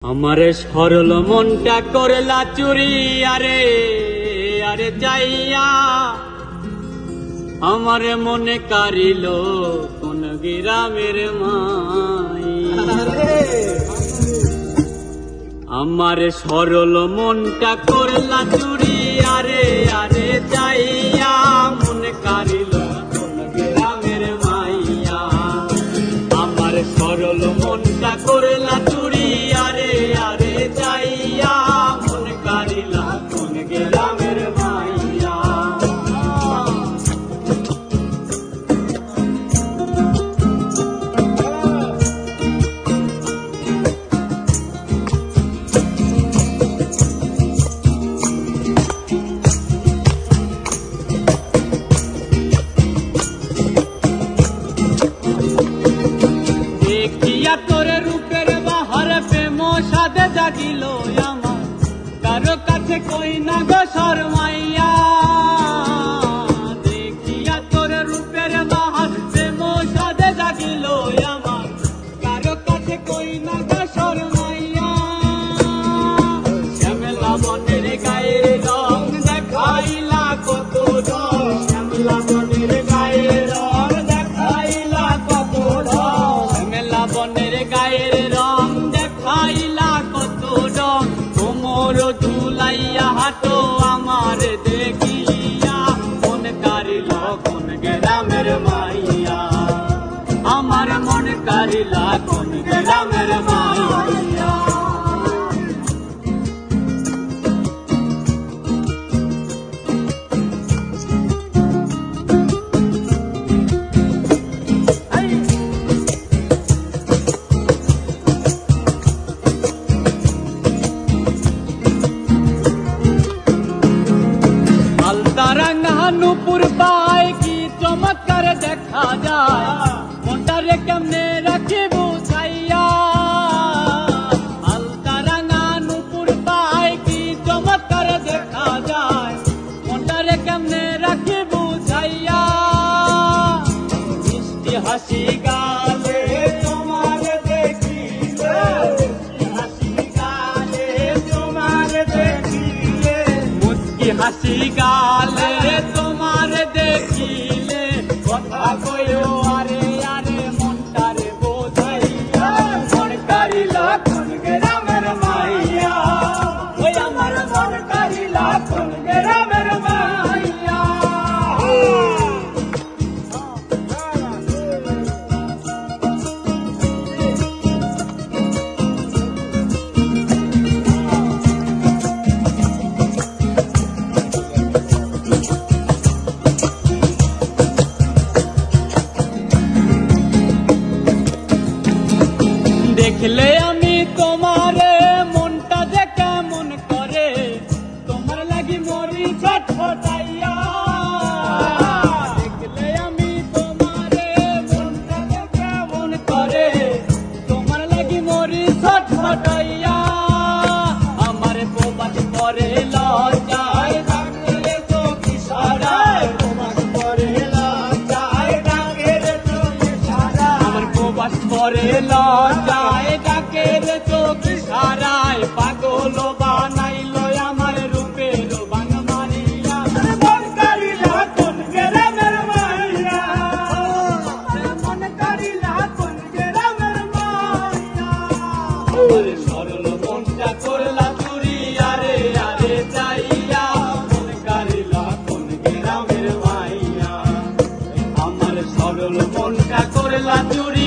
আমার সরল মনটা করলা চুরি আরে আরে যাইয়া আমার মনে কারিল কোন গ্রামের মাইয়া। আমার সরল মনটা করলা চুরি আরে আরে যাইয়া মনে কারিল কোন গ্রামের মাইয়া। আমার সরল মনটা করলা চুরি আরে আরে যাইয়া মনে কারিলা কোন গ্রামের মাইয়া। দেখিয়া তোরে রূপের বাহার প্রেম সাথে জাগিল আমার, কারো কাছে কই না গো শরমাইয়া। দেখিয়া তোরে রূপের বাহার প্রেম সাথে জাগিল আমার, কারো কাছে কই না গো শরমাইয়া। শ্যামলা বনের গায়ের রং দেখাইলা কত রং, শ্যামলা বনের গায়ের রং দেখাইলা কত রং, শ্যামলা বনের গায়ের রং দেখাইলা কত রং। তোমর ঝুলাইয়া হাটো আমার দেখিয়া মন কারিল কোন গ্রামের মাইয়া। আমার মন কারিলা কোন গ্রামের মাইয়া। আলতারাঙ্গা নুপুর পায় কি চমৎকার দেখা যায়, মনটারে কেমনে রাখি বুঝাইয়া। আলতারাঙ্গা নুপুর পায় কি চমৎকার দেখা যায়, মনটারে কেমনে রাখি বুঝাইয়া। মিষ্টি হাসি গালে তোমার দেখিলে, মিষ্টি হাসি গালে তোমার দেখিলে, মুস্কি হাসি গালে তোমার দেখিলে, কথা কইও আরে আরে মনটারে বোঝাইয়া। মন কারিলা কোন গ্রামের মাইয়া, ওই আমার মন কারিলা কোন গ্রামের মাইয়া। দেখলে আমি তোমারে মনটা যে কেমন করে, তোমার লাগি মরি ছটফটাইয়া। দেখলে আমি তোমারে মনটা যে কেমন করে, তোমার লাগি মরি ছটফটাইয়া। আমার প্রবাস পরে লজ্জায় ডাকলে চোখ ইশারায়, প্রবাস পরে লজ্জায় ডাকলে চোখ ইশারায়, আমার প্রবাস পরে লজ্জায় ডাকের চোখ ইশারায়। পাগল বানাইল আমার রূপের বান মারিয়া, মন কারিলা কোন গ্রামের মাইয়া। মন কারিলা কোন গ্রামের মাইয়া। আমার সরল মনটা করলা চুরি আরে আরে যাইয়া, মন কারিলা কোন গ্রামের মাইয়া। আমার সরল মনটা করলা চুরি